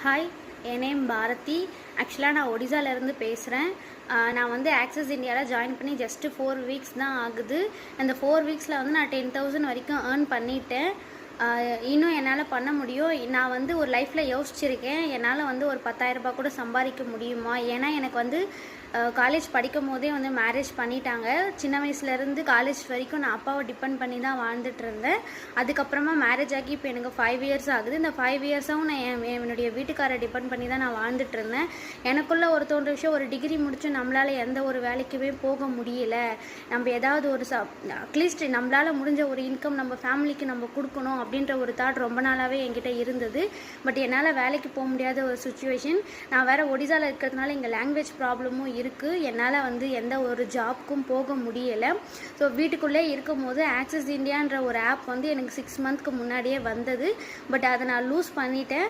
Hi, என் name Bharathi. ஆக்சுவலாக நான் ஒடிசாலேருந்து பேசுகிறேன். நான் வந்து ஆக்சிஸ் இந்தியாவில் ஜாயின் பண்ணி ஜஸ்ட்டு 4 வீக்ஸ் தான் ஆகுது. அந்த 4 வீக்ஸில் வந்து நான் 10,000 வரைக்கும் ஏர்ன் பண்ணிட்டேன். இன்னும் என்னால் பண்ண முடியும். நான் வந்து ஒரு லைஃப்பில் யோசிச்சிருக்கேன், என்னால் வந்து ஒரு 10,000 கூட சம்பாதிக்க முடியுமா. ஏன்னா எனக்கு வந்து காலேஜ் படிக்கும் போதே வந்து மேரேஜ் பண்ணிட்டாங்க. சின்ன வயசுலேருந்து காலேஜ் வரைக்கும் நான் அப்பாவை டிபெண்ட் பண்ணி தான் வாழ்ந்துட்டு இருந்தேன். அதுக்கப்புறமா மேரேஜ் ஆகி இப்போ எனக்கு 5 இயர்ஸ் ஆகுது. இந்த 5 இயர்ஸாகவும் நான் என்னுடைய வீட்டுக்காரை டிபெண்ட் பண்ணி தான் நான் வாழ்ந்துட்டு இருந்தேன். எனக்குள்ளே ஒரு தோன்ற விஷயம், ஒரு டிகிரி முடித்து நம்மளால் எந்த ஒரு வேலைக்குமே போக முடியல. நம்ம ஏதாவது ஒரு அட்லீஸ்ட் நம்மளால் முடிஞ்ச ஒரு இன்கம் நம்ம ஃபேமிலிக்கு நம்ம கொடுக்கணும் அப்படின்ற ஒரு தாட் ரொம்ப நாளாகவே என்கிட்ட இருந்தது. பட் என்னால் வேலைக்கு போக முடியாத ஒரு சுச்சுவேஷன். நான் வேறு ஒடிசாவில் இருக்கிறதுனால இங்கே லாங்குவேஜ் ப்ராப்ளமும் இருக்குது. என்னால் வந்து எந்த ஒரு ஜாப்க்கும் போக முடியலை. ஸோ வீட்டுக்குள்ளே இருக்கும் போது ஆக்சிஸ் இந்தியான்ற ஒரு ஆப் வந்து எனக்கு 6 மந்த்க்கு முன்னாடியே வந்தது. பட் அதை நான் லூஸ் பண்ணிட்டேன்.